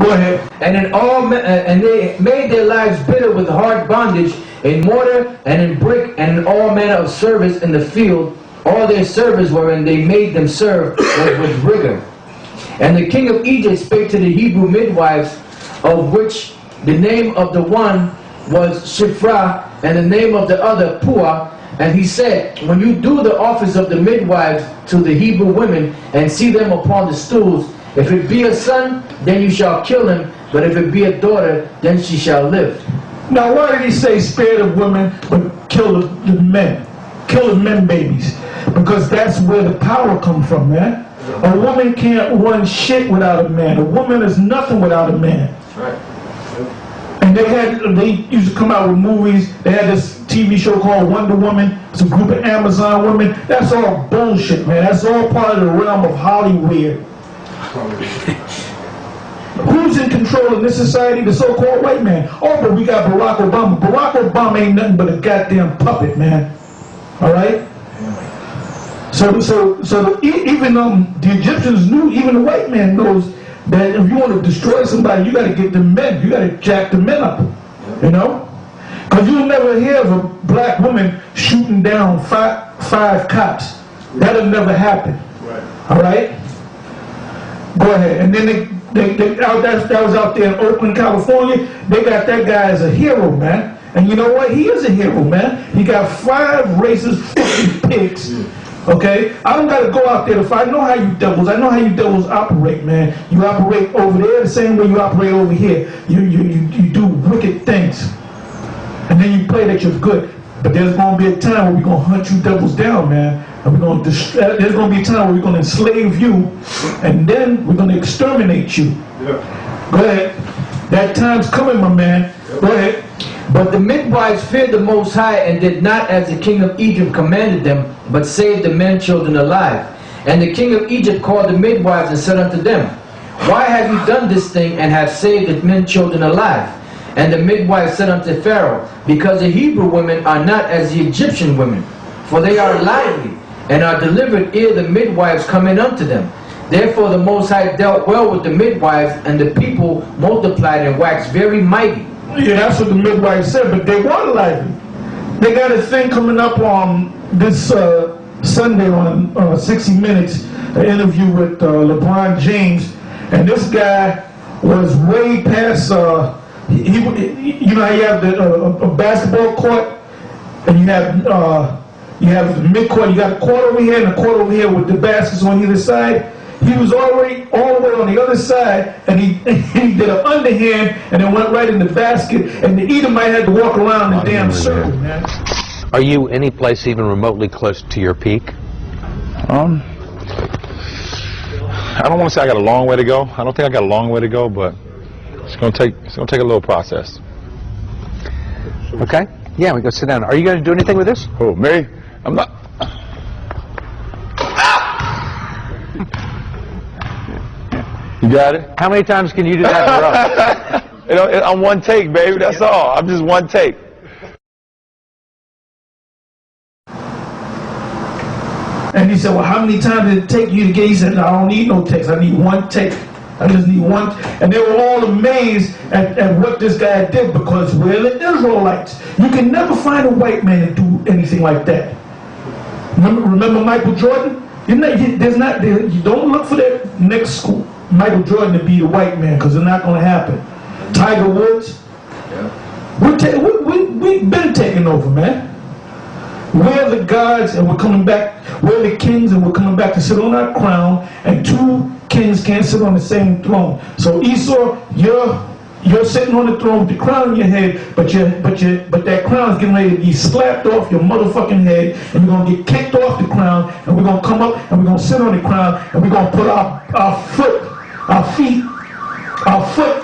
Go ahead. And they made their lives bitter with hard bondage in mortar and in brick and in all manner of service in the field. All their service wherein they made them serve was with rigor. And the king of Egypt spake to the Hebrew midwives, of which the name of the one was Shiphrah, and the name of the other Puah. And he said, when you do the office of the midwives to the Hebrew women, and see them upon the stools, if it be a son, then you shall kill him, but if it be a daughter, then she shall live. Now why did he say spare the women, but kill the men? Kill the men babies. Because that's where the power comes from, man. A woman can't run shit without a man. A woman is nothing without a man. That's right. And they used to come out with movies. They had this TV show called Wonder Woman. It's a group of Amazon women. That's all bullshit, man. That's all part of the realm of Hollywood. Who's in control in this society? The so-called white man. Oh, but we got Barack Obama. Barack Obama ain't nothing but a goddamn puppet, man. All right? So even the Egyptians knew, even the white man knows that if you want to destroy somebody, you got to get the men. You got to jack the men up. You know? Because you'll never hear of a black woman shooting down five cops. That'll never happen. Right. All right? Go ahead. And then that was out there in Oakland, California. They got that guy as a hero, man. And you know what? He is a hero, man. He got 5 racist fucking pigs. Okay? I don't got to go out there to fight. I know how you devils operate, man. You operate over there the same way you operate over here. You do wicked things. And then you play that you're good. But there's going to be a time where we're going to hunt you devils down, man. And there's going to be a time where we're going to enslave you. And then we're going to exterminate you. Yeah. Go ahead. That time's coming, my man. Go ahead. But the midwives feared the Most High, and did not as the king of Egypt commanded them, but saved the men children alive. And the king of Egypt called the midwives and said unto them, why have you done this thing, and have saved the men children alive? And the midwives said unto Pharaoh, because the Hebrew women are not as the Egyptian women, for they are lively, and are delivered ere the midwives come in unto them. Therefore the Most High dealt well with the midwives, and the people multiplied and waxed very mighty. Yeah, that's what the midwives said, but they were lively. They got a thing coming up on this Sunday on 60 Minutes, an interview with LeBron James, and this guy was way past, you know how you have a basketball court, and you have the midcourt, you got a court over here and a court over here with the baskets on either side. He was already all the way on the other side, and he did an underhand and then went right in the basket, and the Edomite had to walk around the damn circle, man. Are you any place even remotely close to your peak? I don't want to say I got a long way to go. I don't think I got a long way to go, but it's gonna take a little process. Okay. Yeah, we go sit down. Are you going to do anything with this? Oh, me? I'm not. You got it? How many times can you do that in a row? I'm one take, baby. That's all. I'm just one take. And he said, well, how many times did it take you to get? He said, no, I don't need no takes. I need one take. I just need one. And they were all amazed at what this guy did, because we're the Israelites. You can never find a white man to do anything like that. Remember Michael Jordan? You don't look for that next school. Michael Jordan to be the white man, because it's not going to happen. Tiger Woods, we've been taking over, man. We're the gods, and we're coming back. We're the kings, and we're coming back to sit on our crown. And 2 kings can't sit on the same throne. So Esau, you're sitting on the throne with the crown on your head, but that crown is getting ready to be slapped off your motherfucking head, and you're gonna get kicked off the crown, and we're gonna come up and we're gonna sit on the crown, and we're gonna put our foot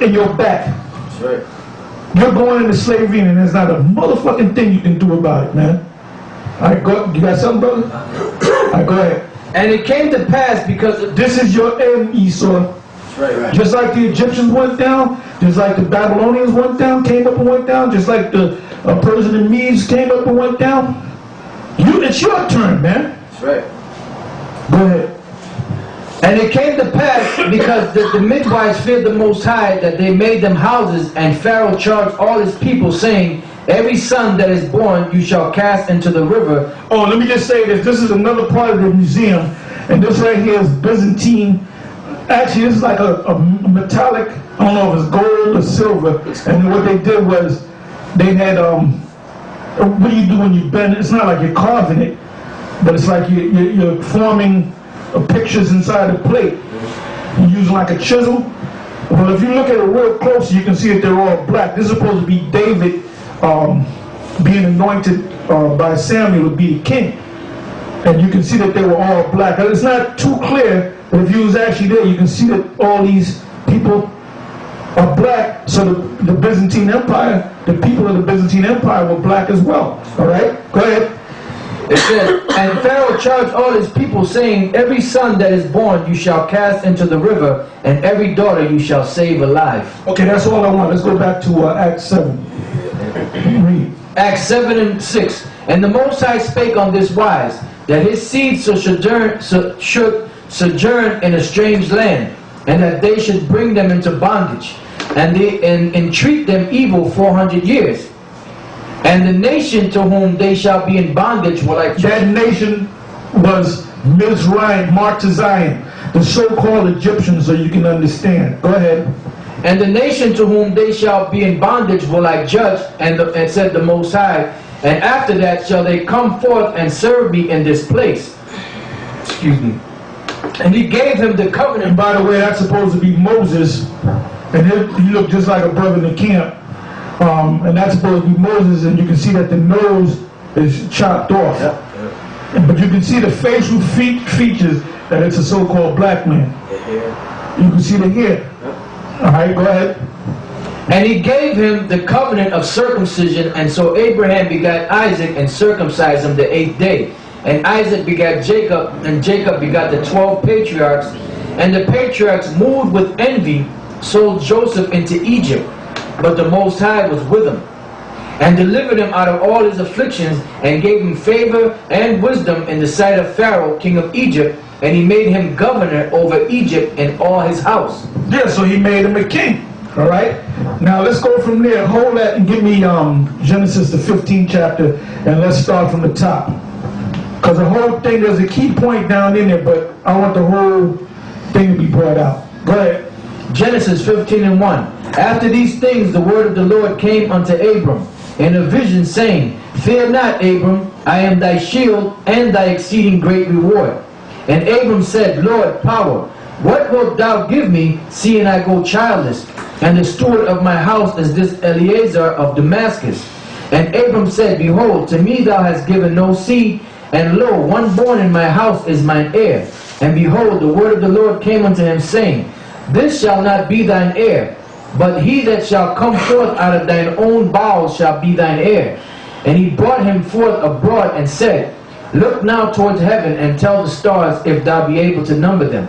in your back. That's right. You're going into slavery, and there's not a motherfucking thing you can do about it, man. All right, go. You got something, brother? All right, go ahead. And it came to pass because this is your end, Esau. Right. Just like the Egyptians went down, just like the Babylonians went down, came up and went down, just like the Persian and Medes came up and went down. It's your turn, man. That's right. Go ahead. And it came to pass, because the midwives feared the Most High, that they made them houses, and Pharaoh charged all his people, saying, every son that is born you shall cast into the river. Oh, let me just say this. This is another part of the museum, and this right here is Byzantine. Actually, this is like a metallic, I don't know if it's gold or silver, and what they did was, they had, what do you do when you bend it? It's not like you're carving it, but it's like you're forming pictures inside the plate. You're using like a chisel. Well, if you look at it real close, you can see that they're all black. This is supposed to be David being anointed by Samuel to be the king. And you can see that they were all black. It's not too clear, but if you was actually there, you can see that all these people are black. So the Byzantine Empire, the people of the Byzantine Empire were black as well. All right? Go ahead. It says, and Pharaoh charged all his people, saying, every son that is born you shall cast into the river, and every daughter you shall save alive. Okay, that's all I want. Let's go back to Acts 7. Read. Acts 7 and 6. And the Most High spake on this wise, that his seed should sojourn in a strange land, and that they should bring them into bondage, and entreat them evil 400 years. And the nation to whom they shall be in bondage were like... That nation was Mizraim, marked to Zion, the so-called Egyptians, so you can understand. Go ahead. And the nation to whom they shall be in bondage will I judge, and said the Most High, and after that shall they come forth and serve me in this place. Excuse me. And he gave him the covenant. And by the way, that's supposed to be Moses, and he looked just like a brother in the camp. And that's supposed to be Moses, and you can see that the nose is chopped off. Yep. But you can see the facial features that it's a so-called black man. You can see the hair. Yep. All right, go ahead. And he gave him the covenant of circumcision, and so Abraham begat Isaac and circumcised him the 8th day. And Isaac begat Jacob, and Jacob begat the 12 patriarchs. And the patriarchs, moved with envy, sold Joseph into Egypt. But the Most High was with him, and delivered him out of all his afflictions, and gave him favor and wisdom in the sight of Pharaoh, king of Egypt, and he made him governor over Egypt and all his house. Yeah, so he made him a king. All right? Now let's go from there. Hold that and give me Genesis, the 15th chapter, and let's start from the top. Because the whole thing, there's a key point down in there, but I want the whole thing to be brought out. Go ahead. Genesis 15 and 1. After these things the word of the Lord came unto Abram in a vision, saying, fear not, Abram, I am thy shield and thy exceeding great reward. And Abram said, Lord, power, what wilt thou give me, seeing I go childless? And the steward of my house is this Eliezer of Damascus. And Abram said, behold, to me thou hast given no seed, and lo, one born in my house is mine heir. And behold, the word of the Lord came unto him, saying, this shall not be thine heir, but he that shall come forth out of thine own bowels shall be thine heir. And he brought him forth abroad and said, look now towards heaven, and tell the stars if thou be able to number them.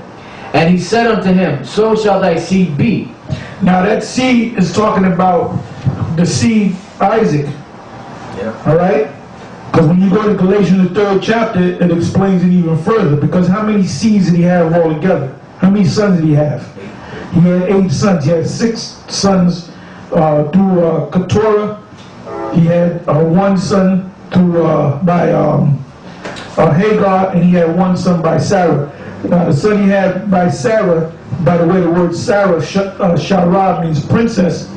And he said unto him, so shall thy seed be. Now that seed is talking about the seed Isaac. Yeah. All right? Because when you go to Galatians, the 3rd chapter, it explains it even further. Because how many seeds did he have altogether? How many sons did he have? He had 8 sons. He had 6 sons through Keturah. He had 1 son through by Hagar, and he had 1 son by Sarah. The son he had by Sarah, by the way, the word Sarah, Sharab, means princess.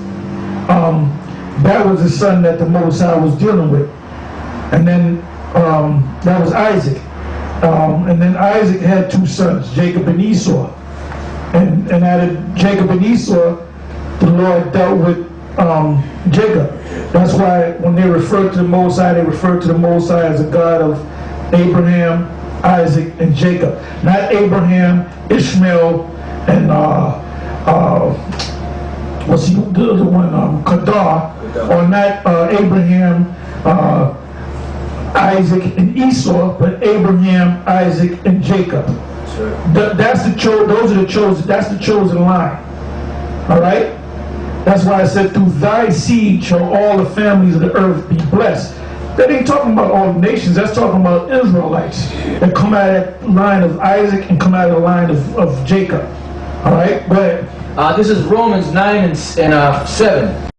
That was the son that the Most High was dealing with. And then that was Isaac. And then Isaac had 2 sons, Jacob and Esau. And out of Jacob and Esau, the Lord dealt with Jacob. That's why when they refer to the Most High, they refer to the Most High as a God of Abraham, Isaac, and Jacob. Not Abraham, Ishmael, and what's the other one? Kedar. Or not Abraham, Isaac, and Esau, but Abraham, Isaac, and Jacob. That's the chosen. That's the chosen line. All right. That's why I said, through thy seed shall all the families of the earth be blessed. That ain't talking about all nations. That's talking about Israelites that come out of that line of Isaac and come out of the line of Jacob. All right, go ahead. This is Romans 9 and 7.